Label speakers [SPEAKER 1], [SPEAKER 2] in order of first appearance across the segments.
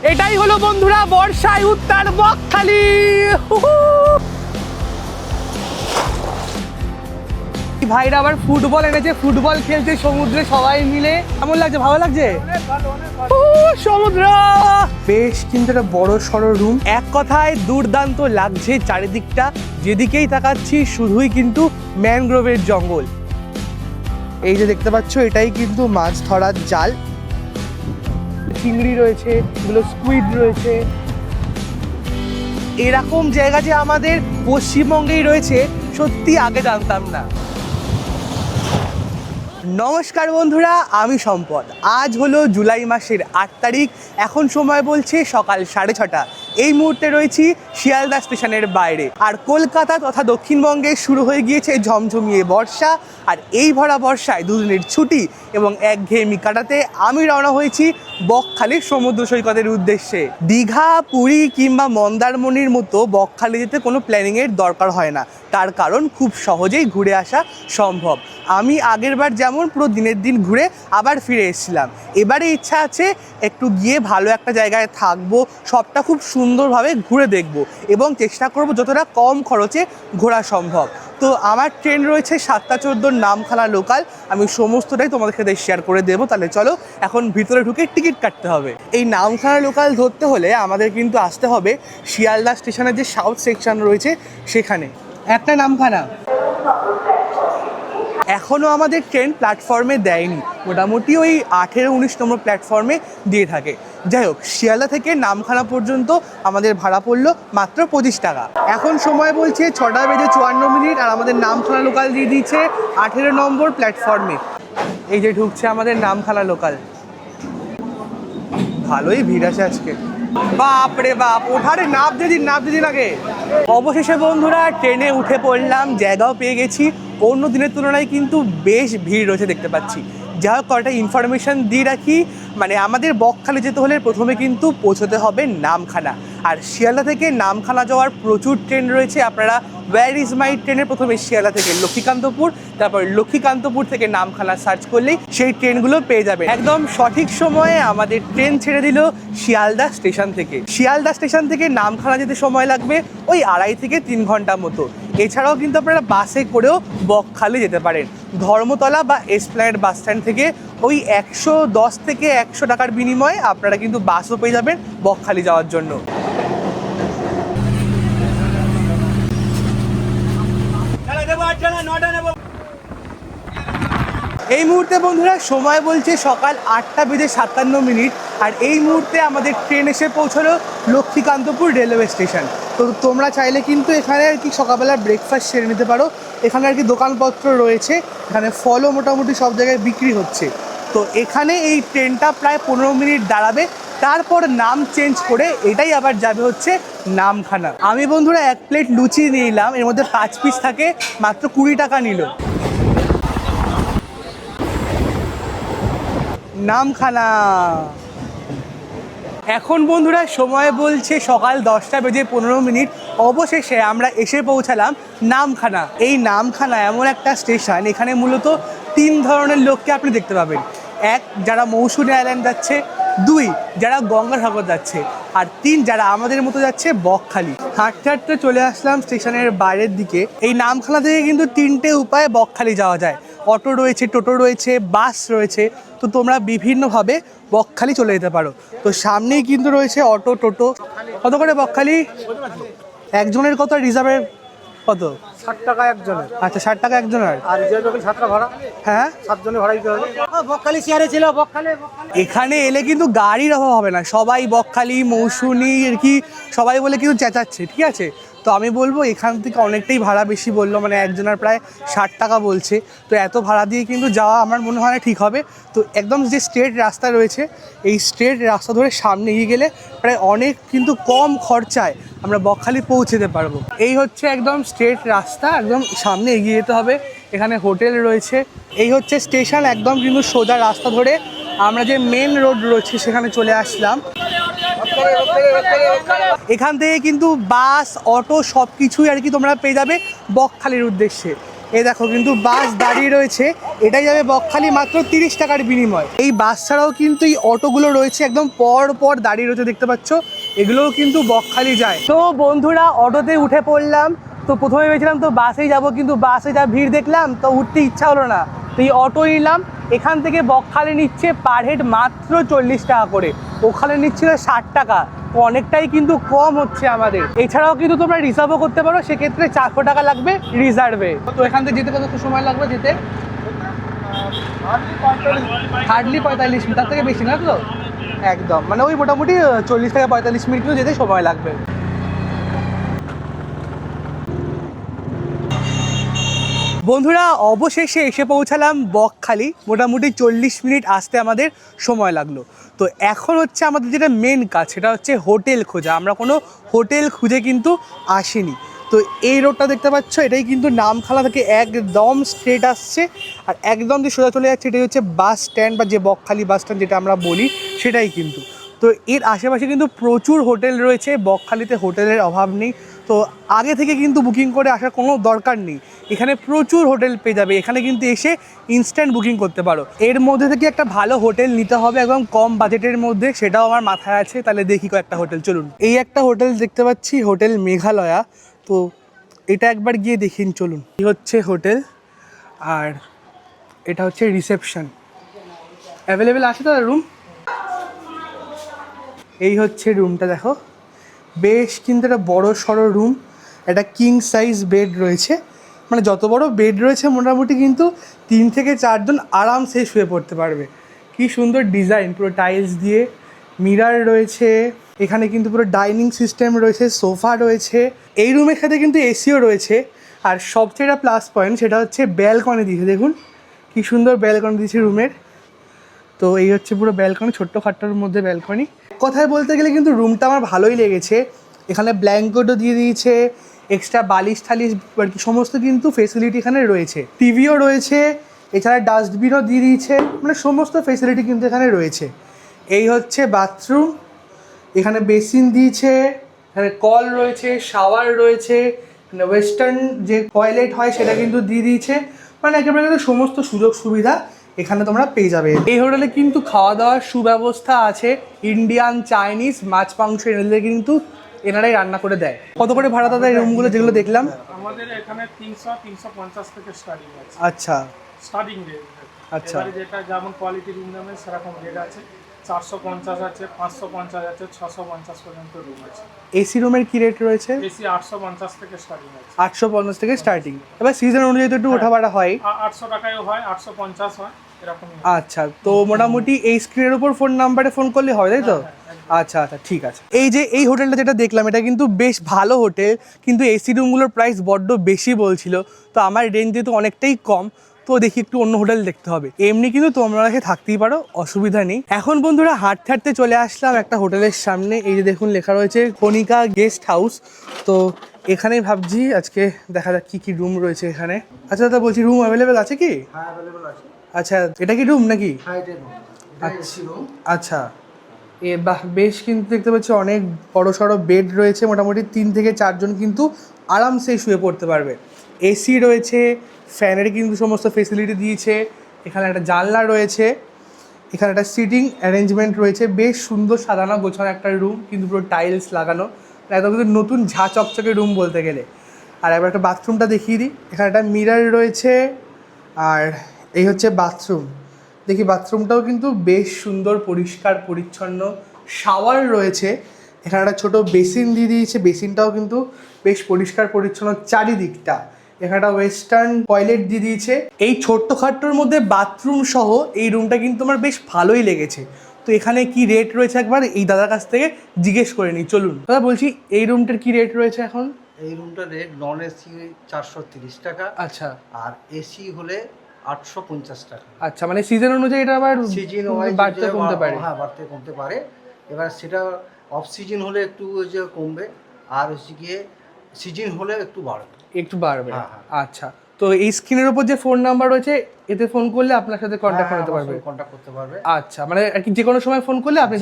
[SPEAKER 1] এটাই হলো বন্ধুরা বর্ষায় উত্তর বকখালি। ভাইরা আবার ফুটবল এনেছে, ফুটবল খেলছে সমুদ্রে সবাই মিলে। কেমন লাগছে? ভালো লাগছে? সমুদ্র বেশ কিন্তু একটা বড় সড়ো রুম, এক কথায় দুর্দান্ত লাগছে। চারিদিকটা যেদিকেই তাকাচ্ছি শুধুই কিন্তু ম্যানগ্রোভের জঙ্গল। এই যে দেখতে পাচ্ছ এটাই কিন্তু মাছ ধরার জাল। চিংড়ি রয়েছে, এগুলো স্কুইড রয়েছে। এরকম জায়গা যে আমাদের পশ্চিমবঙ্গেই রয়েছে সত্যি আগে জানতাম না। নমস্কার বন্ধুরা, আমি সম্পদ। আজ হলো জুলাই মাসের 8 তারিখ। এখন সময় বলছে সকাল 6:30। এই মুহূর্তে রয়েছি শিয়ালদা স্টেশনের বাইরে। আর কলকাতা তথা দক্ষিণবঙ্গে শুরু হয়ে গিয়েছে ঝমঝমিয়ে বর্ষা। আর এই ভরা বর্ষায় দুদিনের ছুটি এবং একঘেয়েমি কাটাতে আমি রওনা হয়েছি বকখালির সমুদ্র সৈকতের উদ্দেশ্যে। দীঘা, পুরী কিংবা মন্দারমণির মতো বকখালি যেতে কোনো প্ল্যানিংয়ের দরকার হয় না, তার কারণ খুব সহজেই ঘুরে আসা সম্ভব। আমি আগেরবার যেমন পুরো দিনের দিন ঘুরে আবার ফিরে এসেছিলাম, এবারে ইচ্ছা আছে একটু গিয়ে ভালো একটা জায়গায় থাকবো, সবটা খুব সুন্দরভাবে ঘুরে দেখব এবং চেষ্টা করব যতটা কম খরচে ঘোরা সম্ভব। তো আমার ট্রেন রয়েছে 7:14 নামখানা লোকাল। আমি সমস্তটাই তোমাদের সাথে শেয়ার করে দেবো। তাহলে চলো এখন ভিতরে ঢুকে টিকিট কাটতে হবে। এই নামখানা লোকাল ধরতে হলে আমাদের কিন্তু আসতে হবে শিয়ালদা স্টেশনের যে সাউথ সেকশন রয়েছে সেখানে। একটা নামখানা এখনও আমাদের ট্রেন প্ল্যাটফর্মে দেয়নি, মোটামুটি ওই 18-19 নম্বর প্ল্যাটফর্মে দিয়ে থাকে। যাই হোক, শিয়ালদা থেকে নামখানা পর্যন্ত আমাদের ভাড়া পড়লো মাত্র 25 টাকা। এখন সময় বলছে 6:54 আর আমাদের নামখানা লোকাল দিয়ে দিচ্ছে 18 নম্বর প্ল্যাটফর্মে। এই যে ঢুকছে আমাদের নামখানা লোকাল। ভালোই ভিড় আছে আজকে। বাপ রে বাপ, ওঠারে নাপ দিদিন আগে। অবশেষে বন্ধুরা ট্রেনে উঠে পড়লাম, জায়গাও পেয়ে গেছি। অন্য দিনের তুলনায় কিন্তু বেশ ভিড় রয়েছে দেখতে পাচ্ছি। যা হোক, কয়েকটা ইনফরমেশান দিয়ে রাখি। মানে আমাদের বকখালি যেতে হলে প্রথমে কিন্তু পৌঁছতে হবে নামখানা। আর শিয়ালদা থেকে নামখানা যাওয়ার প্রচুর ট্রেন রয়েছে। আপনারা ওয়্যার ইজ মাই ট্রেনের প্রথমে শিয়ালদা থেকে লক্ষ্মীকান্তপুর, তারপর লক্ষ্মীকান্তপুর থেকে নামখানা সার্চ করলেই সেই ট্রেনগুলো পেয়ে যাবে। একদম সঠিক সময়ে আমাদের ট্রেন ছেড়ে দিল শিয়ালদা স্টেশন থেকে। শিয়ালদা স্টেশন থেকে নামখানা যেতে সময় লাগবে ওই 2.5 থেকে 3 ঘন্টা মতো। এছাড়াও কিন্তু আপনারা বাসে করেও বকখালি যেতে পারেন। ধর্মতলা বা এসপ্ল্যানেড বাস স্ট্যান্ড থেকে ওই 110 থেকে 100 টাকার বিনিময়ে আপনারা কিন্তু বাসও পেয়ে যাবেন বকখালি যাওয়ার জন্য। এই মুহূর্তে বন্ধুরা সময় বলছে সকাল 8:57। আর এই মুহূর্তে আমাদের ট্রেন এসে পৌঁছলো লক্ষ্মীকান্তপুর রেলওয়ে স্টেশন। তো তোমরা চাইলে কিন্তু এখানে আর কি সকালবেলা ব্রেকফাস্ট সেরে নিতে পারো। এখানে আর কি দোকানপত্র রয়েছে, এখানে ফলও মোটামুটি সব জায়গায় বিক্রি হচ্ছে। তো এখানে এই ট্রেনটা প্রায় 15 মিনিট দাঁড়াবে, তারপর নাম চেঞ্জ করে এটাই আবার যাবে হচ্ছে নামখানা। আমি বন্ধুরা 1 প্লেট লুচি নিলাম, এর মধ্যে 5 পিস থাকে, মাত্র 20 টাকা নিল। নামখানা। এখন বন্ধুরা সময় বলছে সকাল 10:15। অবশেষে আমরা এসে পৌঁছালাম নামখানা। এই নামখানা এমন একটা স্টেশন, এখানে মূলত 3 ধরনের লোককে আপনি দেখতে পাবেন। 1, যারা মৌসুমী আইল্যান্ড যাচ্ছে। 2, যারা গঙ্গাসাগর যাচ্ছে। আর 3, যারা আমাদের মতো যাচ্ছে বকখালি। হাঁটতে হাঁটতে চলে আসলাম স্টেশনের বাইরের দিকে। এই নামখানা থেকে কিন্তু 3টে উপায়ে বকখালি যাওয়া যায়। অটো রয়েছে, টোটো রয়েছে, বাস রয়েছে। তো তোমরা বিভিন্নভাবে বকখালি চলে যেতে পারো। তো সামনেই কিন্তু রয়েছে অটো, টোটো। কত করে বকখালি? একজনের কত, রিজার্ভের কত?
[SPEAKER 2] 60 টাকা একজনের।
[SPEAKER 1] আচ্ছা, 60 টাকা একজনের।
[SPEAKER 2] আর রিজার্ভ যখন 7 টাকা ভাড়া।
[SPEAKER 1] হ্যাঁ,
[SPEAKER 2] 7 জনের ভাড়া দিতে হবে। বকখালি শেয়ারে ছিল, বকখালি।
[SPEAKER 1] এখানে এলে কিন্তু গাড়ির অভাব হবে না। সবাই বকখালি, মৌসুমী আর কি সবাই বলে কিন্তু চেঁচাচ্ছে, ঠিক আছে? তো আমি বলবো এখান থেকে অনেকটাই ভাড়া বেশি বললো, মানে একজনের প্রায় 60 টাকা বলছে। তো এত ভাড়া দিয়ে কিন্তু যাওয়া আমার মনে হয় না ঠিক হবে। তো একদম যে স্ট্রেট রাস্তা রয়েছে, এই স্ট্রেট রাস্তা ধরে সামনে এগিয়ে গেলে প্রায় অনেক কিন্তু কম খরচায় আমরা বকখালি পৌঁছে যেতে পারবো। এই হচ্ছে একদম স্ট্রেট রাস্তা, একদম সামনে এগিয়ে যেতে হবে। এখানে হোটেল রয়েছে। এই হচ্ছে স্টেশন, একদম কিন্তু সোজা রাস্তা ধরে আমরা যে মেন রোড রয়েছে সেখানে চলে আসলাম। এখান থেকে কিন্তু বাস, অটো সব কিছুই আর কি তোমরা পেয়ে যাবে বকখালির উদ্দেশ্যে। এই দেখো কিন্তু বাস দাঁড়িয়ে রয়েছে, এটাই যাবে বকখালি মাত্র 30 টাকার বিনিময়। এই বাস ছাড়াও কিন্তু এই অটোগুলো রয়েছে একদম পর পর দাঁড়িয়ে রয়েছে, দেখতে পাচ্ছ, এগুলোও কিন্তু বকখালি যায়। তো বন্ধুরা অটোতে উঠে পড়লাম। তো প্রথমে ভেবেছিলাম তো বাসেই যাব, কিন্তু বাসে যা ভিড় দেখলাম তো উঠতে ইচ্ছা হলো না, তো এই অটো নিলাম। এখান থেকে বকখালি নিচ্ছে পার হেড মাত্র 40 টাকা করে, ওখানে নিচ্ছিল 60 টাকা, তো অনেকটাই কিন্তু কম হচ্ছে আমাদের। এছাড়াও কিন্তু তোমরা রিজার্ভও করতে পারো, সেক্ষেত্রে 400 টাকা লাগবে রিজার্ভে। তো এখান থেকে যেতে কত সময় লাগবে যেতে? হার্ডলি 45 মিনিট, তার থেকে বেশি না তো? একদম, মানে ওই মোটামুটি 40 থেকে 45 মিনিট কিন্তু যেতে সময় লাগবে। বন্ধুরা অবশেষে এসে পৌঁছালাম বকখালি, মোটামুটি 40 মিনিট আসতে আমাদের সময় লাগলো। তো এখন হচ্ছে আমাদের যেটা মেন কাজ, সেটা হচ্ছে হোটেল খোঁজা। আমরা কোনো হোটেল খুঁজে কিন্তু আসিনি। তো এই রোডটা দেখতে পাচ্ছ, এটাই কিন্তু নামখানা থেকে একদম স্ট্রেট আসছে, আর একদম যে সোজা চলে যাচ্ছে এটাই হচ্ছে বাস স্ট্যান্ড, বা যে বকখালি বাস স্ট্যান্ড যেটা আমরা বলি সেটাই কিন্তু। তো এর আশেপাশে কিন্তু প্রচুর হোটেল রয়েছে, বকখালিতে হোটেলের অভাব নেই। তো আগে থেকে কিন্তু বুকিং করে আসার কোনো দরকার নেই, এখানে প্রচুর হোটেল পেয়ে যাবে। এখানে কিন্তু এসে ইনস্ট্যান্ট বুকিং করতে পারো। এর মধ্যে থেকে একটা ভালো হোটেল নিতে হবে একদম কম বাজেটের মধ্যে, সেটাও আমার মাথায় আছে। তাহলে দেখি কয়েকটা হোটেল, চলুন। এই একটা হোটেল দেখতে পাচ্ছি, হোটেল মেঘালয়া। তো এটা একবার গিয়ে দেখিন, চলুন। এই হচ্ছে হোটেল, আর এটা হচ্ছে রিসেপশন। অ্যাভেলেবেল আছে তো রুম? এই হচ্ছে রুমটা, দেখো বেশ কিন্তু একটা বড় সড়ো রুম। একটা কিং সাইজ বেড রয়েছে, মানে যত বড় বেড রয়েছে মোটামুটি কিন্তু 3 থেকে 4 জন আরামসে শুয়ে পড়তে পারবে। কি সুন্দর ডিজাইন, পুরো টাইলস দিয়ে, মিরার রয়েছে এখানে, কিন্তু পুরো ডাইনিং সিস্টেম রয়েছে, সোফা রয়েছে। এই রুমের সাথে কিন্তু এসিও রয়েছে। আর সবচেয়ে একটা প্লাস পয়েন্ট সেটা হচ্ছে ব্যালকনি দিয়েছে, দেখুন কি সুন্দর ব্যালকনি দিয়েছে রুমের। তো এই হচ্ছে পুরো ব্যালকনি, ছোট্ট খাট্টোর মধ্যে ব্যালকনি। কথায় বলতে গেলে কিন্তু রুমটা আমার ভালোই লেগেছে। এখানে ব্ল্যাঙ্কেটও দিয়ে দিয়েছে, এক্সট্রা বালিশ থালিশ আর কি সমস্ত কিন্তু ফেসিলিটি এখানে রয়েছে, টিভিও রয়েছে, এছাড়া ডাস্টবিনও দিয়ে দিয়েছে, মানে সমস্ত ফেসিলিটি কিন্তু এখানে রয়েছে। এই হচ্ছে বাথরুম, এখানে বেসিন দিয়েছে, এখানে কল রয়েছে, শাওয়ার রয়েছে, মানে ওয়েস্টার্ন যে টয়লেট হয় সেটা কিন্তু দিয়ে দিয়েছে, মানে একেবারে কিন্তু সমস্ত সুযোগ সুবিধা এখানে তোমরা পেয়ে যাবে। এই হোটেলে কিন্তু খাওয়া দাওয়ার সুব্যবস্থা আছে, ইন্ডিয়ান, চাইনিজ, মাছ মাংস এনে কিন্তু এনারাই রান্না করে দেয়। কত করে ভাড়া দাদা এই রুমগুলো যেগুলো দেখলাম?
[SPEAKER 3] আমাদের এখানে 300-350 থেকে স্টার্টিং আছে।
[SPEAKER 1] আচ্ছা
[SPEAKER 3] স্টার্টিং রেট।
[SPEAKER 1] আচ্ছা,
[SPEAKER 3] এবারে যেটা যেমন কোয়ালিটি রুম নেবে সেরকম রেট আছে। 450 আছে, 550 আছে, 650 পর্যন্ত রুম আছে।
[SPEAKER 1] এসি রুমের কি রেট রয়েছে?
[SPEAKER 3] এসি 850 থেকে স্টার্টিং আছে।
[SPEAKER 1] 850 থেকে স্টার্টিং, এবার সিজন অনুযায়ী তো একটু ওঠা ভাড়া হয়।
[SPEAKER 3] 800 টাকায়ও হয়, 850 হয়, এরকমই।
[SPEAKER 1] আচ্ছা, তো মোটামুটি এই স্ক্রিনের উপর ফোন নাম্বারে ফোন করলে হয়, তাই তো? আচ্ছা আচ্ছা, ঠিক আছে। এই যে এই হোটেলটা যেটা দেখলাম, এটা কিন্তু বেশ ভালো হোটেল, কিন্তু এসি রুমগুলোর প্রাইস বড্ড বেশি বলছিল। তো আমার রেঞ্জ যেহেতু অনেকটাই কম, তো দেখি একটু অন্য হোটেল দেখতে হবে। এমনি কিন্তু তোমরা থাকতেই পারো, অসুবিধা নেই। এখন বন্ধুরা হাঁটতে হাঁটতে চলে আসলাম একটা হোটেলের সামনে। এই যে দেখুন লেখা রয়েছে কণিকা গেস্ট হাউস। তো এখানেই ভাবছি আজকে দেখা যাক কী কী রুম রয়েছে এখানে। আচ্ছা দাদা, বলছি রুম অ্যাভেলেবেল আছে কি?
[SPEAKER 2] হ্যাঁ অ্যাভেলেবল আছে।
[SPEAKER 1] আচ্ছা, এটা কি রুম নাকি?
[SPEAKER 2] হ্যাঁ এটাই রুম।
[SPEAKER 1] আচ্ছা, এ বাহ, বেশ কিন্তু দেখতে পাচ্ছি অনেক বড় সড়ো বেড রয়েছে, মোটামুটি 3 থেকে 4 জন কিন্তু আরামসে শুয়ে পড়তে পারবে। এসি রয়েছে, ফ্যানের কিন্তু সমস্ত ফেসিলিটি দিয়েছে, এখানে একটা জানলা রয়েছে, এখানে একটা সিটিং অ্যারেঞ্জমেন্ট রয়েছে, বেশ সুন্দর সাজানো গোছানো একটা রুম, কিন্তু পুরো টাইলস লাগানো, একদম কিন্তু নতুন ঝা চকচকে রুম বলতে গেলে। আর এবার একটা বাথরুমটা দেখিয়ে দিই, এখানে একটা মিরর রয়েছে, আর এই হচ্ছে বাথরুম। দেখি বাথরুমটাও কিন্তু বেশ সুন্দর, পরিষ্কার পরিচ্ছন্ন, শাওয়ার রয়েছে, এখানে একটা ছোটো বেসিন দিয়ে দিয়েছে, বেসিনটাও কিন্তু বেশ পরিষ্কার পরিচ্ছন্ন চারিদিকটা। এখানে একটা ওয়েস্টার্ন টয়লেট দিয়ে দিয়েছে। এই ছোট্টখাট্টোর মধ্যে বাথরুম সহ এই রুমটা কিন্তু আমার বেশ ভালোই লেগেছে। তো এখানে কি রেট রয়েছে একবার এই দাদার কাছ থেকে জিজ্ঞেস করে নিই, চলুন। দাদা বলছি এই রুমটার কি রেট রয়েছে এখন?
[SPEAKER 4] এই রুমটার রেট নন এসি 430 টাকা,
[SPEAKER 1] আচ্ছা
[SPEAKER 4] আর এসি হলে 850 টাকা।
[SPEAKER 1] আচ্ছা, মানে সিজন অনুযায়ী এটা আবার
[SPEAKER 4] সিজন
[SPEAKER 1] বাড়তে কমতে পারে?
[SPEAKER 4] হ্যাঁ বাড়তে কমতে পারে। এবার সেটা অফ সিজন হলে একটু ওই যে কমবে, আর হচ্ছে গিয়ে সিজন হলে একটু বাড়বে।
[SPEAKER 1] একটু বাড়বে।
[SPEAKER 4] হ্যাঁ, হ্যাঁ।
[SPEAKER 1] আচ্ছা, তো এই স্ক্রিনের উপর যে ফোন নাম্বার রয়েছে এতে ফোন করলে আপনার সাথে কন্ট্যাক্ট করতে পারবে।
[SPEAKER 4] কন্ট্যাক্ট করতে পারবে।
[SPEAKER 1] আচ্ছা, মানে আর কি যে কোনো সময় ফোন করলে আপনি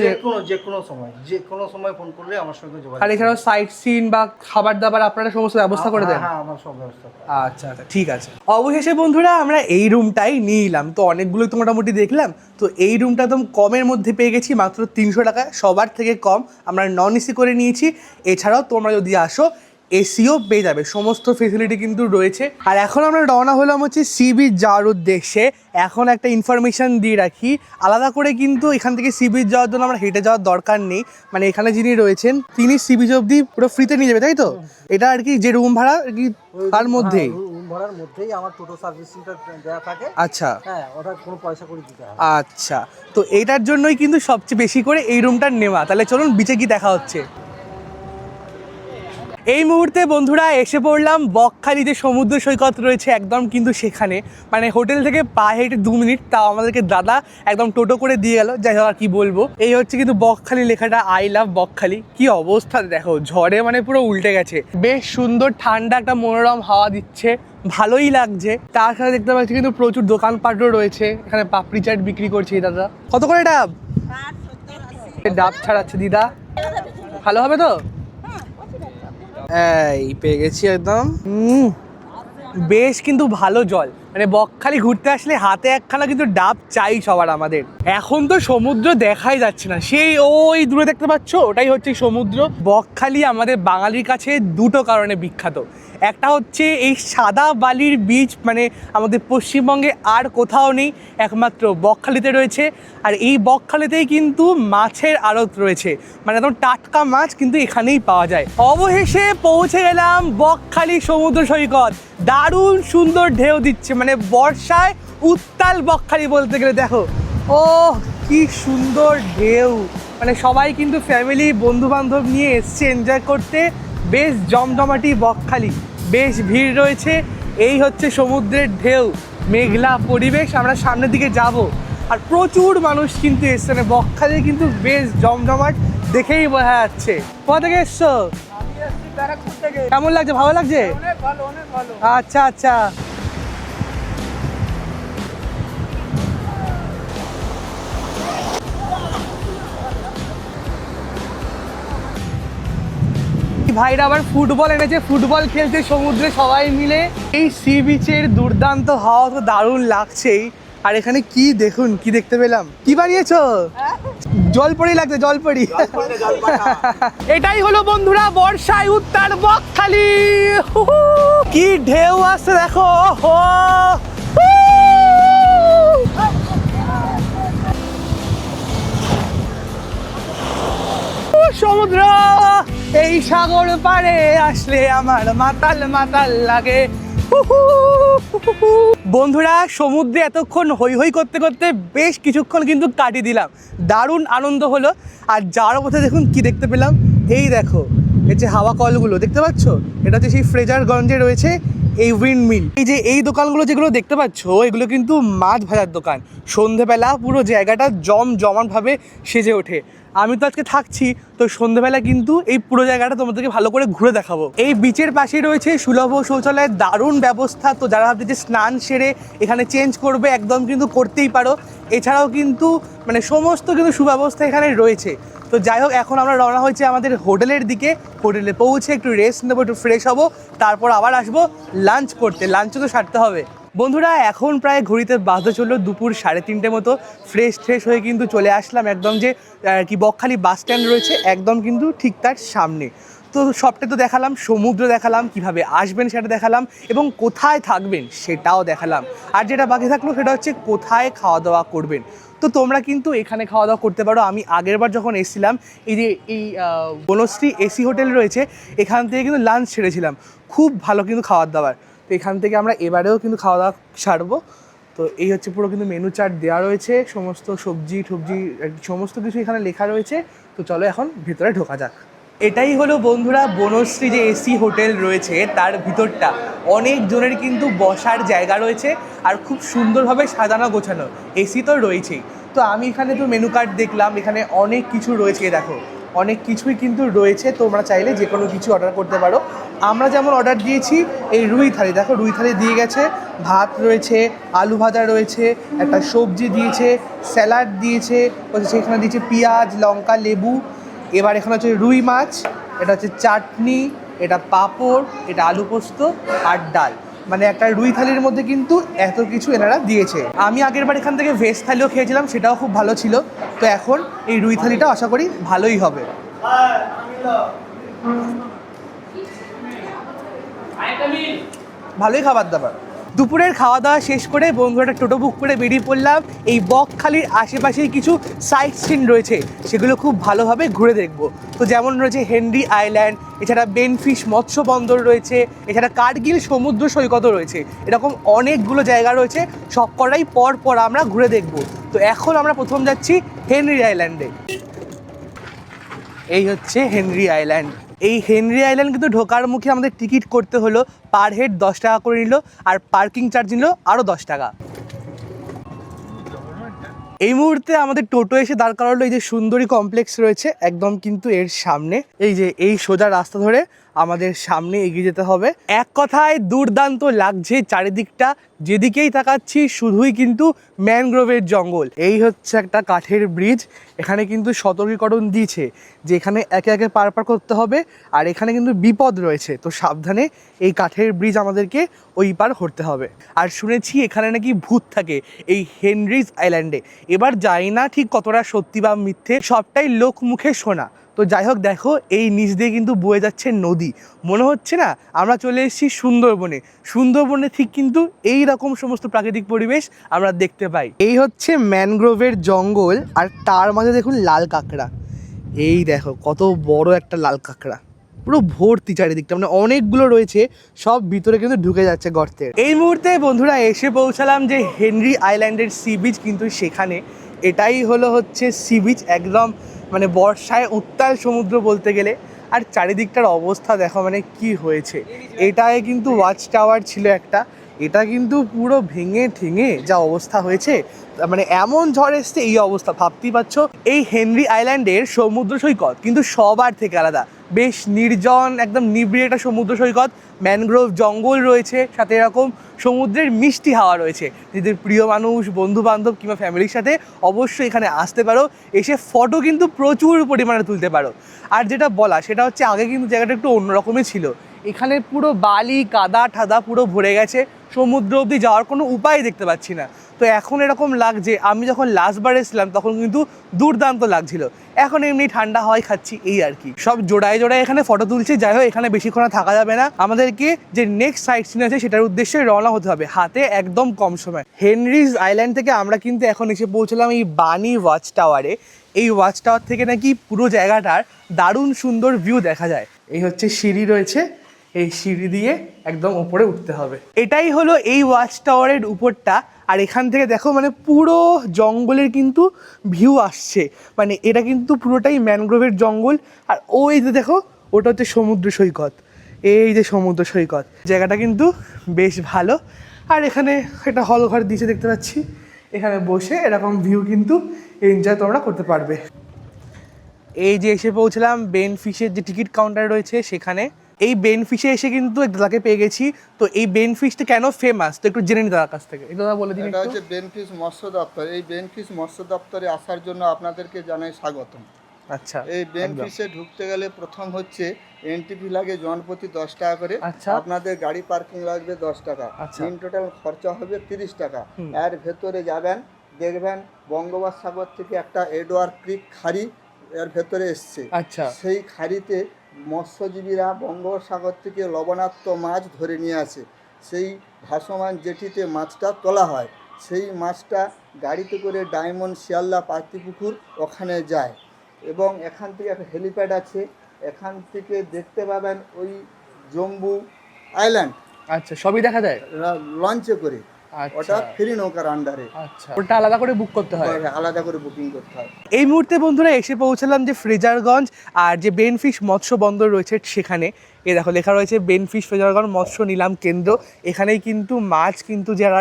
[SPEAKER 4] যে কোনো সময় ফোন করলে আমার সঙ্গে যোগাযোগ।
[SPEAKER 1] আর এখানেও সাইট সিন বা খাবার দাবার আপনারা সমস্ত ব্যবস্থা করে দেন?
[SPEAKER 4] হ্যাঁ, আমার সব ব্যবস্থা।
[SPEAKER 1] আচ্ছা আচ্ছা, ঠিক আছে। অবশেষে বন্ধুরা আমরা এই রুমটাই নিয়ে নিলাম। তো অনেকগুলো তো মোটামুটি দেখলাম, তো এই রুমটা একদম কমের মধ্যে পেয়ে গেছি, মাত্র 300 টাকায়, সবার থেকে কম। আমরা নন এসি করে নিয়েছি। এছাড়াও তোমরা যদি আসো এসিও পেয়ে যাবে, সমস্ত ফেসিলিটি কিন্তু রয়েছে। আর এখন আমরা রওনা হলাম হচ্ছে সি বিচ যাওয়ার উদ্দেশ্যে। এখন একটা ইনফরমেশান দিয়ে রাখি, আলাদা করে কিন্তু এখান থেকে সি বিচ যাওয়ার জন্য আমরা হেঁটে যাওয়ার দরকার নেই। মানে এখানে যিনি রয়েছেন তিনি সি বিচ অবধি পুরো ফ্রিতে নিয়ে যাবে, তাই তো? এটা আর কি যে রুম ভাড়া আর কি তার মধ্যেই,
[SPEAKER 2] রুম ভাড়ার মধ্যেই আমার টোটো সার্ভিসিংটা দেওয়া থাকে।
[SPEAKER 1] আচ্ছা
[SPEAKER 2] হ্যাঁ, ওটা কোনো পয়সা করে দিতে হয়।
[SPEAKER 1] আচ্ছা, তো এইটার জন্যই কিন্তু সবচেয়ে বেশি করে এই রুমটার নেওয়া। তাহলে চলুন বিচে কি দেখা হচ্ছে। এই মুহূর্তে বন্ধুরা এসে পড়লাম বকখালি যে সমুদ্র সৈকত রয়েছে একদম কিন্তু সেখানে। মানে হোটেল থেকে পা হেঁটে 2 মিনিট, তাও আমাদেরকে দাদা একদম টোটো করে দিয়ে গেল। যাই হোক, আর কি বলবো, এই হচ্ছে কিন্তু বকখালি লেখাটা, আই লাভ বকখালি। কি অবস্থা দেখো, ঝড়ে মানে পুরো উল্টে গেছে। বেশ সুন্দর ঠান্ডা একটা মনোরম হাওয়া দিচ্ছে, ভালোই লাগছে। তার সাথে দেখতে পাচ্ছি কিন্তু প্রচুর দোকানপাটও রয়েছে। এখানে পাপড়ি চাট বিক্রি করছে এই দাদা। কত করে ডাব? ডাব ছাড়াচ্ছে দিদা, ভালো হবে তো? এই পেয়ে গেছি একদম। বেশ কিন্তু ভালো জল, মানে বকখালি ঘুরতে আসলে হাতে একখানা কিন্তু ডাব চাই সবার আমাদের। এখন তো সমুদ্র দেখাই যাচ্ছে না, সেই ওই দূরে দেখতে পাচ্ছ ওটাই হচ্ছে সমুদ্র। বকখালি আমাদের বাঙালির কাছে দুটো কারণে বিখ্যাত। একটা হচ্ছে এই সাদা বালির বীচ, মানে আমাদের পশ্চিমবঙ্গে আর কোথাও নেই, একমাত্র বকখালিতে রয়েছে। আর এই বকখালিতেই কিন্তু মাছের আড়ত রয়েছে, মানে একদম টাটকা মাছ কিন্তু এখানেই পাওয়া যায়। অবশেষে পৌঁছে গেলাম বকখালি সমুদ্র সৈকত। দারুণ সুন্দর ঢেউ দিচ্ছে, মানে বর্ষায় উত্তাল বকখালি বলতে গেলে। দেখো, ও কি সুন্দর ঢেউ, মানে সবাই কিন্তু ফ্যামিলি বন্ধু বান্ধব নিয়ে এসছে এনজয় করতে। বেশ জমজমাটি বকখালি, বেশ ভিড় রয়েছে। এই হচ্ছে সমুদ্রের ঢেউ, মেঘলা পরিবেশ। আমরা সামনের দিকে যাব, আর প্রচুর মানুষ কিন্তু এসছে, মানে বকখালি কিন্তু বেশ জমজমাট, দেখেই বোঝা যাচ্ছে। কোথা থেকে এসছো? কেমন লাগছে? ভালো লাগছে? আচ্ছা আচ্ছা। ভাইরা আবার ফুটবল এনেছে, ফুটবল খেলছে সমুদ্রে সবাই মিলে। এই সি বিচের দুর্দান্ত হাওয়া তো দারুণ লাগছেই। আর এখানে কি দেখুন, কি দেখতে পেলাম, কি বানিয়েছো? জলপরি লাগছে, জলপরি। এটাই হলো বন্ধুরা বর্ষায় উত্তাল বকখালি। কি ঢেউ আসছে দেখো। সমুদ্র এই সাগর পারে আসলে আমার মাতাল মাতাল লাগে। বন্ধুরা সমুদ্রে এতক্ষণ হই হই করতে করতে বেশ কিছুক্ষণ কিন্তু কাটিয়ে দিলাম, দারুণ আনন্দ হলো। আর যাওয়ার পথে দেখুন কি দেখতে পেলাম, এই দেখো এই যে হাওয়া কলগুলো দেখতে পাচ্ছ, এটা হচ্ছে সেই ফ্রেজারগঞ্জে রয়েছে এই উইন্ড মিল। এই যে এই দোকানগুলো যেগুলো দেখতে পাচ্ছ, এগুলো কিন্তু মাছ ভাজার দোকান। সন্ধেবেলা পুরো জায়গাটা জমজমাটভাবে সেজে ওঠে। আমি তো আজকে থাকছি, তো সন্ধ্যেবেলা কিন্তু এই পুরো জায়গাটা তোমাদেরকে ভালো করে ঘুরে দেখাবো। এই বিচের পাশেই রয়েছে সুলভ শৌচালয়ের দারুণ ব্যবস্থা। তো যারা ভাবছে যে স্নান সেরে এখানে চেঞ্জ করবে, একদম কিন্তু করতেই পারো। এছাড়াও কিন্তু মানে সমস্ত কিন্তু সুব্যবস্থা এখানে রয়েছে। তো যাই হোক, এখন আমরা রওনা হয়েছি আমাদের হোটেলের দিকে। হোটেলে পৌঁছে একটু রেস্ট নেবো, একটু ফ্রেশ হবো, তারপর আবার আসবো লাঞ্চ করতে। লাঞ্চও তো সারতে হবে। বন্ধুরা এখন প্রায় ঘড়িতে বাজতে চললো দুপুর 3:30 মতো। ফ্রেশ হয়ে কিন্তু চলে আসলাম একদম যে কি বকখালি বাস স্ট্যান্ড রয়েছে একদম কিন্তু ঠিক তার সামনে। তো সবটা তো দেখালাম, সমুদ্র দেখালাম, কিভাবে আসবেন সেটা দেখালাম, এবং কোথায় থাকবেন সেটাও দেখালাম। আর যেটা বাকি থাকলো সেটা হচ্ছে কোথায় খাওয়া দাওয়া করবেন। তো তোমরা কিন্তু এখানে খাওয়া দাওয়া করতে পারো। আমি আগেরবার যখন এসেছিলাম এই যে এই বনশ্রী এসি হোটেল রয়েছে, এখান থেকে কিন্তু লাঞ্চ সেরেছিলাম, খুব ভালো কিন্তু খাবার দাবার। তো এখান থেকে আমরা এবারেও কিন্তু খাওয়া দাওয়া সারবো। তো এই হচ্ছে পুরো কিন্তু মেনু চার্ট দেওয়া রয়েছে, সমস্ত সবজি সমস্ত কিছু এখানে লেখা রয়েছে। তো চলো এখন ভিতরে ঢোকা যাক। এটাই হলো বন্ধুরা বনশ্রী যে এসি হোটেল রয়েছে, তার ভিতরটা অনেক জনের কিন্তু বসার জায়গা রয়েছে, আর খুব সুন্দরভাবে সাজানো গোছানো। এসি তো রয়েছেই। তো আমি এখানে তো মেনু কার্ড দেখলাম, এখানে অনেক কিছু রয়েছে, দেখো অনেক কিছুই কিন্তু রয়েছে, তোমরা চাইলে যে কোনো কিছু অর্ডার করতে পারো। আমরা যেমন অর্ডার দিয়েছি এই রুই থালি, দেখো রুই থালি দিয়ে গেছে, ভাত রয়েছে, আলু ভাজা রয়েছে, একটা সবজি দিয়েছে, স্যালাড দিয়েছে, সেখানে দিয়েছে পেঁয়াজ, লঙ্কা, লেবু। এবার এখানে হচ্ছে রুই মাছ, এটা হচ্ছে চাটনি, এটা পাঁপড়, এটা আলু পোস্ত আর ডাল। মানে একটা রুই থালির মধ্যে কিন্তু এত কিছু এনারা দিয়েছে। আমি আগেরবার এখান থেকে ভেজ থালিও খেয়েছিলাম, সেটাও খুব ভালো ছিল। তো এখন এই রুই থালিটা আশা করি ভালোই হবে। ভালোই খাবার দাবার। দুপুরের খাওয়া দাওয়া শেষ করে বন্ধুরা একটা টোটো বুক করে বেরিয়ে পড়লাম। এই বকখালির আশেপাশেই কিছু সাইট সিন রয়েছে, সেগুলো খুব ভালোভাবে ঘুরে দেখব। তো যেমন রয়েছে হেনরি আইল্যান্ড, এছাড়া বেনফিশ মৎস্য বন্দর রয়েছে, এছাড়া কার্গিল সমুদ্র সৈকতও রয়েছে। এরকম অনেকগুলো জায়গা রয়েছে, সব কটাই পর পর আমরা ঘুরে দেখব। তো এখন আমরা প্রথম যাচ্ছি হেনরি আইল্যান্ডে। এই হচ্ছে হেনরি আইল্যান্ড। এই হেনরি আইল্যান্ড কিন্তু ঢোকার মুখে আমাদের টিকিট করতে হলো, পার হেড 10 টাকা করে নিল, আর পার্কিং চার্জ নিল আরও 10 টাকা। এই মুহূর্তে আমাদের টোটো এসে দাঁড় করালো এই যে সুন্দরী কমপ্লেক্স রয়েছে একদম কিন্তু এর সামনে। এই যে এই সোজা রাস্তা ধরে আমাদের সামনে এগিয়ে যেতে হবে। এক কথায় দুর্দান্ত লাগছে চারিদিকটা, যেদিকেই তাকাচ্ছি শুধুই কিন্তু ম্যানগ্রোভের জঙ্গল। এই হচ্ছে একটা কাঠের ব্রিজ, এখানে কিন্তু সতর্কীকরণ দিয়েছে যে এখানে একে একে পার করতে হবে, আর এখানে কিন্তু বিপদ রয়েছে, তো সাবধানে এই কাঠের ব্রিজ আমাদেরকে ওই পার করতে হবে। আর শুনেছি এখানে নাকি ভূত থাকে এই হেনরিজ আইল্যান্ডে। এবার জানি না ঠিক কতটা সত্যি বা মিথ্যে, সবটাই লোক মুখে শোনা। তো যাই হোক, দেখো এই নিচ দিয়ে কিন্তু বয়ে যাচ্ছে নদী, মনে হচ্ছে না আমরা চলে এসেছি সুন্দরবনে। সুন্দরবনে ঠিক কিন্তু এই রকম সমস্ত প্রাকৃতিক পরিবেশ আমরা দেখতে পাই। এই হচ্ছে ম্যানগ্রোভের জঙ্গল, আর তার মাঝে দেখুন লাল কাঁকড়া। এই দেখো কত বড় একটা লাল কাঁকড়া, পুরো ভর্তি চারিদিকটা, মানে অনেকগুলো রয়েছে, সব ভিতরে কিন্তু ঢুকে যাচ্ছে গর্তে। এই মুহূর্তে বন্ধুরা এসে পৌঁছালাম যে হেনরি আইল্যান্ডের সি বিচ, কিন্তু সেখানে এটাই হচ্ছে সি বিচ, একদম মানে বর্ষায় উত্তাল সমুদ্র বলতে গেলে। আর চারিদিকটার অবস্থা দেখো মানে কি হয়েছে। এটায় কিন্তু ওয়াচ টাওয়ার ছিল একটা, এটা কিন্তু পুরো ভেঙে ঠেঙে যা অবস্থা হয়েছে, মানে এমন ঝড় এসছে এই অবস্থা, ভাবতেই পারছো। এই হেনরি আইল্যান্ডের সমুদ্র সৈকত কিন্তু সবার থেকে আলাদা, বেশ নির্জন একদম নিবিড় একটা সমুদ্র সৈকত, ম্যানগ্রোভ জঙ্গল রয়েছে, সাথে এরকম সমুদ্রের মিষ্টি হাওয়া রয়েছে। নিজেদের প্রিয় মানুষ, বন্ধু বান্ধব কিংবা ফ্যামিলির সাথে অবশ্যই এখানে আসতে পারো, এসে ফটো কিন্তু প্রচুর পরিমাণে তুলতে পারো। আর যেটা বলা সেটা হচ্ছে আগে কিন্তু জায়গাটা একটু অন্যরকমই ছিল, এখানে পুরো বালি কাদা ঠাদা পুরো ভরে গেছে, সমুদ্র অবধি যাওয়ার কোনো উপায় দেখতে পাচ্ছি না। তো এখন এরকম লাগছে, আমি যখন লাস্টবার এসেছিলাম তখন কিন্তু দুর্দান্ত লাগছিল। এখন এমনি ঠান্ডা হাওয়াই খাচ্ছি, এই আর কি। সব জোড়ায় জোড়ায় এখানে ফটো তুলছে। যাই হোক, এখানে বেশিক্ষণ থাকা যাবে না, আমাদেরকে যে নেক্সট সাইট সিন আছে সেটার উদ্দেশ্যে রওনা হতে হবে, হাতে একদম কম সময়। হেনরিজ আইল্যান্ড থেকে আমরা কিন্তু এখন এসে পৌঁছলাম এই বানি ওয়াচ টাওয়ারে। এই ওয়াচ টাওয়ার থেকে নাকি পুরো জায়গাটার দারুণ সুন্দর ভিউ দেখা যায়। এই হচ্ছে সিঁড়ি রয়েছে, এই সিঁড়ি দিয়ে একদম উপরে উঠতে হবে। এটাই হলো এই ওয়াচ টাওয়ারের উপরটা। আর এখান থেকে দেখো মানে পুরো জঙ্গলের কিন্তু ভিউ আসছে, মানে এটা কিন্তু পুরোটাই ম্যানগ্রোভের জঙ্গল। আর ওই যে দেখো ওটা হচ্ছে সমুদ্র সৈকত, এই যে সমুদ্র সৈকত, জায়গাটা কিন্তু বেশ ভালো। আর এখানে একটা হল ঘর দিয়েছে দেখতে পাচ্ছি, এখানে বসে এরকম ভিউ কিন্তু এনজয় তোমরা করতে পারবে। এই যে এসে পৌঁছলাম বেনফিশের যে টিকিট কাউন্টার রয়েছে সেখানে। এই বেনফিশে এসে কিন্তু দাদাকে পেয়ে গেছি। তো এই বেনফিশটা কেন ফেমাস তো একটু জেনে নি দাদার কাছ থেকে, এটা দাদা বলে দিন।
[SPEAKER 5] এটা হচ্ছে বেনফিশ মৎস্য দপ্তর। এই বেনফিশ মৎস্য দপ্তরে আসার জন্য আপনাদেরকে জানাই স্বাগতম।
[SPEAKER 1] আচ্ছা,
[SPEAKER 5] এই বেনফিশে ঢুকতে গেলে প্রথম হচ্ছে এন্ট্রি ফি লাগে জনপ্রতি 10 টাকা করে।
[SPEAKER 1] আচ্ছা।
[SPEAKER 5] আপনাদের গাড়ি পার্কিং লাগবে 10 টাকা।
[SPEAKER 1] আচ্ছা।
[SPEAKER 5] ইন টোটাল খরচা হবে 30 টাকা। এর ভেতরে যাবেন, দেখবেন বঙ্গোপসাগর থেকে একটা এডওয়ার্ড ক্রিক খাড়ি এর ভেতরে এসছে।
[SPEAKER 1] আচ্ছা।
[SPEAKER 5] সেই খাড়িতে মৎস্যজীবীরা বঙ্গোপসাগর থেকে লবণাক্ত মাছ ধরে নিয়ে আসে। সেই ভাসমান জেটিতে মাছটা তোলা হয়, সেই মাছটা গাড়িতে করে ডায়মন্ড শিয়ালদা পাতিপুকুর ওখানে যায়। এবং এখান থেকে একটা হেলিপ্যাড আছে, এখান থেকে দেখতে পাবেন ওই জম্বু আইল্যান্ড।
[SPEAKER 1] আচ্ছা, সবই দেখা যায়
[SPEAKER 5] লঞ্চে করে।
[SPEAKER 1] আচ্ছা।
[SPEAKER 5] ওটা ফ্রি নৌকার আন্ডারে।
[SPEAKER 1] আচ্ছা, ওটা আলাদা করে বুক করতে হয়?
[SPEAKER 5] আলাদা করে বুকিং করতে হয়।
[SPEAKER 1] এই মুহূর্তে বন্ধুরা এসে পৌঁছালাম যে ফ্রেজারগঞ্জ আর যে বেনফিশ মৎস্য বন্দর রয়েছে সেখানে। এই দেখো লেখা রয়েছে বেনফিশ ফ্রেজারগঞ্জ মৎস্য নিলাম কেন্দ্র। এখানেই কিন্তু মাছ কিন্তু যারা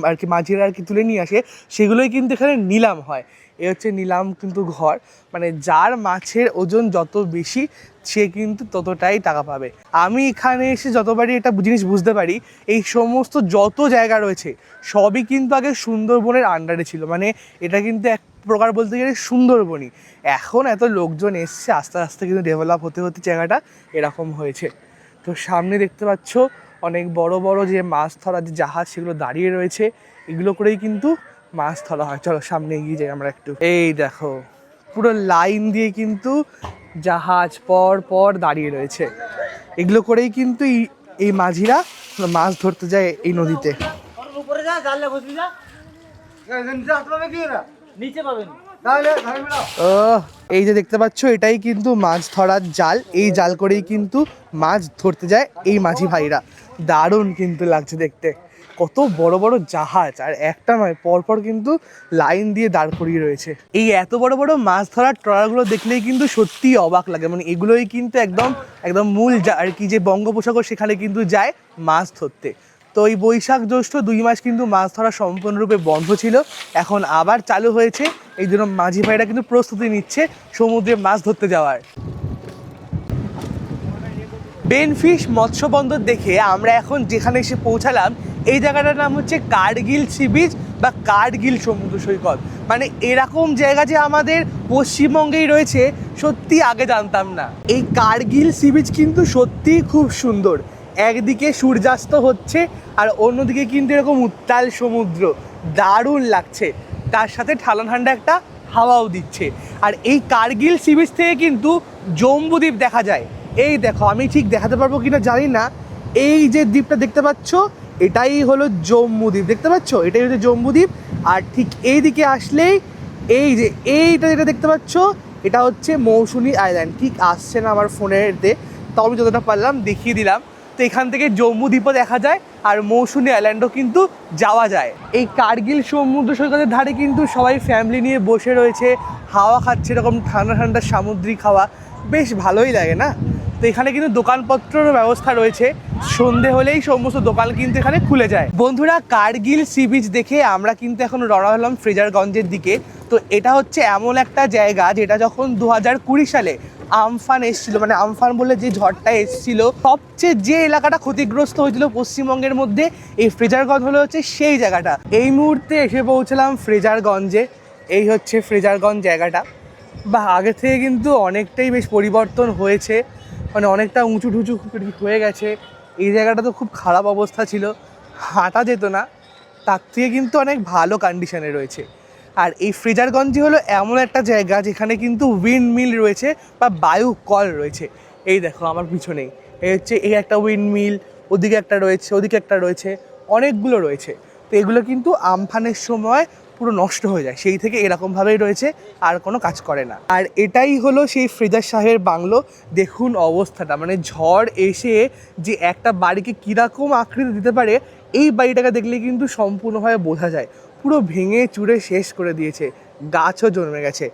[SPEAKER 1] আর কি মাঝিরা আর কি তুলে নিয়ে আসে সেগুলোই কিন্তু এখানে নিলাম হয়। এ হচ্ছে নিলাম কিন্তু ঘর, মানে যার মাছের ওজন যত বেশি সে কিন্তু ততটাই টাকা পাবে। আমি এখানে এসে যতবারই এটা জিনিস বুঝতে পারি, এই সমস্ত যত জায়গা রয়েছে সবই কিন্তু আগে সুন্দরবনের আন্ডারে ছিল, মানে এটা কিন্তু এক প্রকার বলতে গেলে সুন্দরবনই। এখন এত লোকজন এসছে, আস্তে আস্তে কিন্তু ডেভেলপ হতে হতে জায়গাটা এরকম হয়েছে। তো সামনে দেখতে পাচ্ছ অনেক বড় বড় যে মাছ ধরার যে জাহাজ সেগুলো দাঁড়িয়ে রয়েছে, এগুলো করেই কিন্তু মাছ ধরা হয়। চলো সামনে এগিয়ে যাই আমরা একটু। এই দেখো পুরো লাইন দিয়ে কিন্তু জাহাজ পর পর দাঁড়িয়ে রয়েছে, এগুলো করেই কিন্তু এই মাঝিরা মাছ ধরতে যায় এই নদীতে। এই যে দেখতে পাচ্ছ এটাই কিন্তু মাছ ধরার জাল, এই জাল করেই কিন্তু মাছ ধরতে যায় এই মাঝি ভাইরা। দারুণ কিন্তু লাগছে দেখতে, কত বড় বড় জাহাজ, আর একটা নয় পরপর কিন্তু লাইন দিয়ে দাঁড় করিয়ে রয়েছে। এই এত বড় বড় মাছ ধরার ট্রলারগুলো দেখলেই কিন্তু সত্যিই অবাক লাগে, মানে এগুলোই কিন্তু একদম একদম মূল আর কি যে বঙ্গোপসাগর সেখানে কিন্তু যায় মাছ ধরতে। তো এই বৈশাখ জ্যৈষ্ঠ 2 মাস কিন্তু মাছ ধরা সম্পূর্ণরূপে বন্ধ ছিল, এখন আবার চালু হয়েছে। এই জন্য মাঝি ভাইরা কিন্তু প্রস্তুতি নিচ্ছে সমুদ্রে মাছ ধরতে যাওয়ার। বেনফিশ মৎস্য বন্দর দেখে আমরা এখন যেখানে এসে পৌঁছালাম, এই জায়গাটার নাম হচ্ছে কার্গিল সি বিচ বা কার্গিল সমুদ্র সৈকত। মানে এরকম জায়গা যে আমাদের পশ্চিমবঙ্গেই রয়েছে সত্যি আগে জানতাম না। এই কার্গিল সি বিচ কিন্তু সত্যিই খুব সুন্দর, একদিকে সূর্যাস্ত হচ্ছে আর অন্যদিকে কিন্তু এরকম উত্তাল সমুদ্র, দারুণ লাগছে। তার সাথে ঠান্ডা ঠান্ডা একটা হাওয়াও দিচ্ছে। আর এই কার্গিল সি বিচ থেকে কিন্তু জম্বুদ্বীপ দেখা যায়। এই দেখো, আমি ঠিক দেখাতে পারবো কিনা জানি না, এই যে দ্বীপটা দেখতে পাচ্ছ এটাই হলো জম্বুদ্বীপ, দেখতে পাচ্ছ এটাই হচ্ছে জম্বুদ্বীপ। আর ঠিক এই দিকে আসলেই এই যে এইটা যেটা দেখতে পাচ্ছ এটা হচ্ছে মৌসুনী আইল্যান্ড। ঠিক আসছে না আমার ফোনেতে, তাও আমি যতটা পারলাম দেখিয়ে দিলাম। তো এখান থেকে জম্বুদ্বীপও দেখা যায় আর মৌসুনী আইল্যান্ডও কিন্তু যাওয়া যায়। এই কার্গিল সমুদ্র সৈকতের ধারে কিন্তু সবাই ফ্যামিলি নিয়ে বসে রয়েছে, হাওয়া খাচ্ছে, এরকম ঠান্ডা ঠান্ডা সামুদ্রিক হাওয়া, বেশ ভালোই লাগে না? তো এখানে কিন্তু দোকানপত্রেরও ব্যবস্থা রয়েছে, সন্ধে হলেই সমস্ত দোকান কিন্তু এখানে খুলে যায়। বন্ধুরা, কার্গিল সি বিচ দেখে আমরা কিন্তু এখন রওনা হলাম ফ্রেজারগঞ্জের দিকে। তো এটা হচ্ছে এমন একটা জায়গা যেটা যখন 2020 সালে আমফান এসেছিল, মানে আমফান বলে যে ঝড়টা এসেছিল, সবচেয়ে যে এলাকাটা ক্ষতিগ্রস্ত হয়েছিল পশ্চিমবঙ্গের মধ্যে, এই ফ্রেজারগঞ্জ হলো হচ্ছে সেই জায়গাটা। এই মুহূর্তে এসে পৌঁছলাম ফ্রেজারগঞ্জে। এই হচ্ছে ফ্রেজারগঞ্জ জায়গাটা, বা আগে থেকে কিন্তু অনেকটাই বেশ পরিবর্তন হয়েছে, মানে অনেকটা উঁচু টুচু হয়ে গেছে। এই জায়গাটা তো খুব খারাপ অবস্থা ছিল, হাঁটা যেত না, তার থেকে কিন্তু অনেক ভালো কন্ডিশনে রয়েছে। আর এই ফ্রেজারগঞ্জই হলো এমন একটা জায়গা যেখানে কিন্তু উইন্ড মিল রয়েছে বা বায়ু কল রয়েছে। এই দেখো আমার পিছনেই এই হচ্ছে এই একটা উইন্ড মিল, ওদিকে একটা রয়েছে, ওদিকে একটা রয়েছে, অনেকগুলো রয়েছে। তো এগুলো কিন্তু আমফানের সময় পুরো নষ্ট হয়ে যায়, সেই থেকে এরকমভাবেই রয়েছে, আর কোনো কাজ করে না। আর এটাই হলো সেই ফ্রেজার শাহের বাংলো। দেখুন অবস্থাটা, মানে ঝড় এসে যে একটা বাড়িকে কীরকম আকৃতি দিতে পারে এই বাড়িটাকে দেখলে কিন্তু সম্পূর্ণভাবে বোঝা যায়। পুরো ভেঙে চুরে শেষ করে দিয়েছে, গাছও জন্মে গেছে।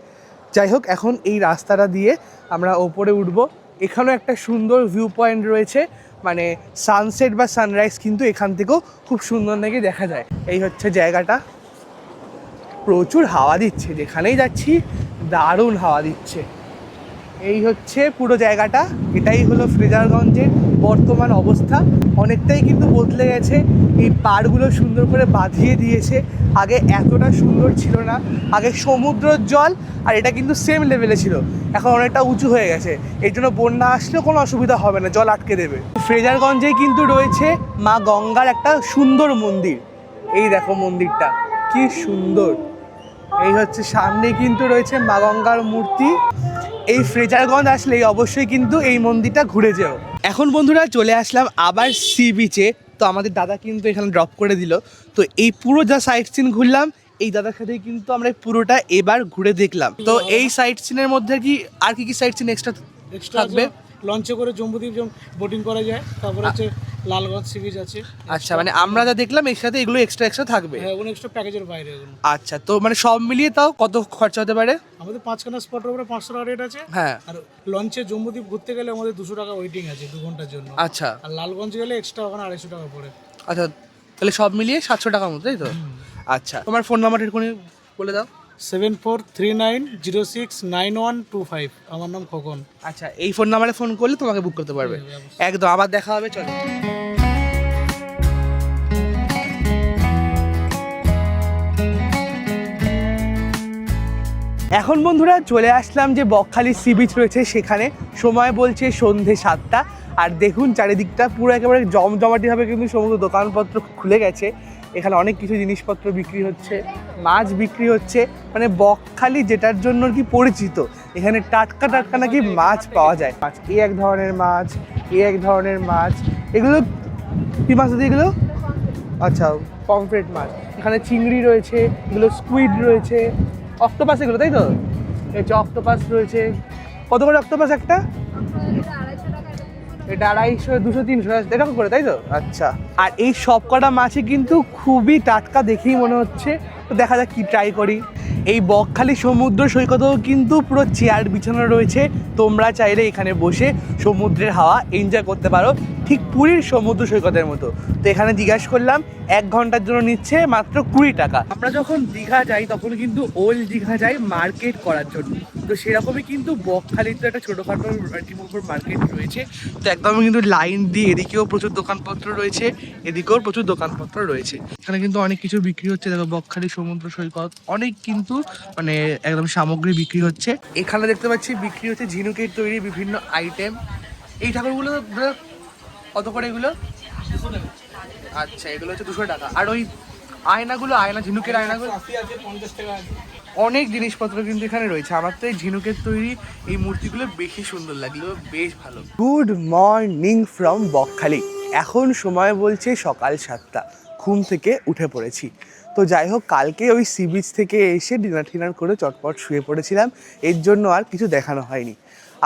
[SPEAKER 1] যাই হোক, এখন এই রাস্তাটা দিয়ে আমরা ওপরে উঠবো। এখানেও একটা সুন্দর ভিউ পয়েন্ট রয়েছে, মানে সানসেট বা সানরাইজ কিন্তু এখান থেকেও খুব সুন্দর নাকি দেখা যায়। এই হচ্ছে জায়গাটা, প্রচুর হাওয়া দিচ্ছে, যেখানেই যাচ্ছি দারুণ হাওয়া দিচ্ছে। এই হচ্ছে পুরো জায়গাটা, এটাই হলো ফ্রেজারগঞ্জের বর্তমান অবস্থা। অনেকটাই কিন্তু বদলে গেছে, এই পাড়গুলো সুন্দর করে বাঁধিয়ে দিয়েছে, আগে এতটা সুন্দর ছিল না। আগে সমুদ্রের জল আর এটা কিন্তু সেম লেভেলে ছিল, এখন অনেকটা উঁচু হয়ে গেছে, এই জন্য বন্যা আসলেও কোনো অসুবিধা হবে না, জল আটকে দেবে। ফ্রেজারগঞ্জেই কিন্তু রয়েছে মা গঙ্গার একটা সুন্দর মন্দির। এই দেখো মন্দিরটা কি সুন্দর। এই হচ্ছে সামনে কিন্তু রয়েছে মা গঙ্গার মূর্তি। এই ফ্রেজারগঞ্জ আসলেই অবশ্যই কিন্তু এই মন্দিরটা ঘুরে যেও। এখন বন্ধুরা চলে আসলাম আবার সি বিচে। তো আমাদের দাদা কিন্তু এখানে ড্রপ করে দিল। তো এই পুরো যা সাইট সিন ঘুরলাম এই দাদার সাথেই কিন্তু আমরা পুরোটা এবার ঘুরে দেখলাম। তো এই সাইট সিনের মধ্যে কি আর কি সাইট সিন এক্সট্রা থাকবে?
[SPEAKER 6] লঞ্চে করে জম্বুদ্বীপ বোটিং করা যায়, তারপর হচ্ছে লালগঞ্জ সি বিচ আছে।
[SPEAKER 1] আচ্ছা, মানে আমরা যা দেখলাম এর সাথে এগুলো এক্সট্রা থাকবে।
[SPEAKER 6] হ্যাঁ, ওগুলো এক্সট্রা প্যাকেজের বাইরে এগুলো।
[SPEAKER 1] আচ্ছা, তো মানে সব মিলিয়ে তাও কত খরচা হতে পারে?
[SPEAKER 6] আমাদের 5খানা স্পটের উপরে 500 টাকা রেট আছে।
[SPEAKER 1] হ্যাঁ।
[SPEAKER 6] আর লঞ্চে জম্মুদ্বীপ ঘুরতে গেলে আমাদের 200 টাকা ওয়েটিং আছে 2 ঘন্টার জন্য।
[SPEAKER 1] আচ্ছা
[SPEAKER 6] আর লালগঞ্জ গেলে এক্সট্রা ওখানে 250 টাকা পড়ে।
[SPEAKER 1] আচ্ছা, তাহলে সব মিলিয়ে 700 টাকার মতো, তাই তো? আচ্ছা, তোমার ফোন নাম্বারটা একটু বলে দাও।
[SPEAKER 6] 7439069125। আমার নাম খোকন।
[SPEAKER 1] আচ্ছা, এই ফোন নাম্বারে ফোন করলে তোমাকে বুক করতে পারবে। একদম, আবার দেখা হবে, চলো। এখন বন্ধুরা চলে আসলাম যে বকখালি সি বিচ রয়েছে সেখানে। সময় বলছে সন্ধে 7টা। আর দেখুন চারিদিকটা পুরো একেবারে জমজমাটিভাবে কিন্তু সমস্ত দোকানপত্র খুলে গেছে। এখানে অনেক কিছু জিনিসপত্র বিক্রি হচ্ছে, মাছ বিক্রি হচ্ছে, মানে বকখালি যেটার জন্য কি পরিচিত, এখানে টাটকা টাটকা নাকি মাছ পাওয়া যায়। মাছ এই এক ধরনের মাছ, এই এক ধরনের মাছ। এগুলো কী মাছ আছে এগুলো? আচ্ছা, পমফ্রেট মাছ। এখানে চিংড়ি রয়েছে, এগুলো স্কুইড রয়েছে, অক্টোপাস এগুলো, তাই তো? এই যে অক্টোপাস রয়েছে। কত করে অক্টোপাস একটা? এটা 250, 200, 300 এরকম করে, তাই তো? আচ্ছা, আর এই সব কটা মাছই কিন্তু খুবই টাটকা দেখেই মনে হচ্ছে। তো দেখা যাক কি ট্রাই করি। এই বকখালি সমুদ্র সৈকতেও কিন্তু পুরো চেয়ার বিছানো রয়েছে। তোমরা চাইলে এখানে বসে সমুদ্রের হাওয়া এনজয় করতে পারো, ঠিক পুরীর সমুদ্র সৈকতের মতো। তো এখানে জিজ্ঞাসা করলাম 1 ঘন্টার জন্য নিচ্ছে মাত্র 20 টাকা। আমরা যখন দীঘা যাই তখন কিন্তু ওল্ড দীঘা যাই মার্কেট করার জন্য। তো সেরকমই কিন্তু বকখালিতে একটা ছোটোখাটো মার্কেট রয়েছে। তো একদম কিন্তু লাইন দিয়ে এদিকেও প্রচুর দোকানপত্র রয়েছে, এদিকেও প্রচুর দোকানপত্র রয়েছে। এখানে কিন্তু অনেক কিছু বিক্রি হচ্ছে। দেখো, বকখালি সমুদ্র সৈকত অনেক কিন্তু মানে একদম সামগ্রী বিক্রি হচ্ছে। এখানে দেখতে পাচ্ছি বিক্রি হচ্ছে ঝিনুকের তৈরি বিভিন্ন আইটেম। এই ঠাকুরগুলো কত করে এগুলো? আচ্ছা, এগুলো হচ্ছে 200 টাকা। আর ওই আয়নাগুলো, ঝিনুকের আয়নাগুলো
[SPEAKER 6] 50 টাকা।
[SPEAKER 1] অনেক জিনিসপত্র কিন্তু এখানে রয়েছে। আমার তো এই ঝিনুকের তৈরি এই মূর্তিগুলো বেশি সুন্দর লাগলো, বেশ ভালো। Good morning from Bakkhali. এখন সময় বলছে সকাল 7টা। ঘুম থেকে উঠে পড়েছি। তো যাই হোক, কালকে ওই সি বিচ থেকে এসে ডিনার করে চটপট শুয়ে পড়েছিলাম, এর জন্য আর কিছু দেখানো হয়নি।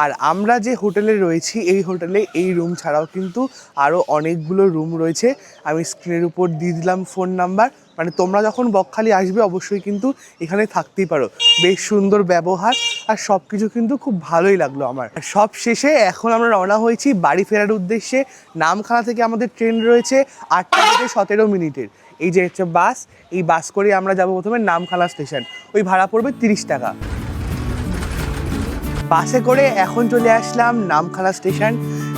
[SPEAKER 1] আর আমরা যে হোটেলে রয়েছি এই হোটেলে এই রুম ছাড়াও কিন্তু আরও অনেকগুলো রুম রয়েছে। আমি স্ক্রিনের উপর দিয়ে দিলাম ফোন নাম্বার। মানে তোমরা যখন বকখালি আসবে অবশ্যই কিন্তু এখানে থাকতেই পারো। বেশ সুন্দর ব্যবহার আর সব কিছু কিন্তু খুব ভালোই লাগলো আমার। সব শেষে এখন আমরা রওনা হয়েছি বাড়ি ফেরার উদ্দেশ্যে। নামখানা থেকে আমাদের ট্রেন রয়েছে 8টা থেকে 17 মিনিটের। এই যে হচ্ছে বাস, এই বাস করে আমরা যাবো প্রথমে নামখানা স্টেশন। ওই ভাড়া পড়বে 30 টাকা। বাসে করে এখন চলে আসলাম নামখানা স্টেশন।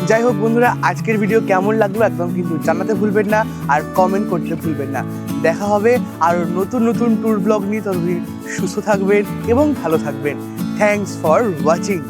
[SPEAKER 1] যাই হোক বন্ধুরা, আজকের ভিডিও কেমন লাগলো একদম কিন্তু জানাতে ভুলবেন না, আর কমেন্ট করতে ভুলবেন না। দেখা হবে আরও নতুন নতুন ট্যুর ব্লগ নিয়ে। ততদিন সুস্থ থাকবেন এবং ভালো থাকবেন। Thanks for watching.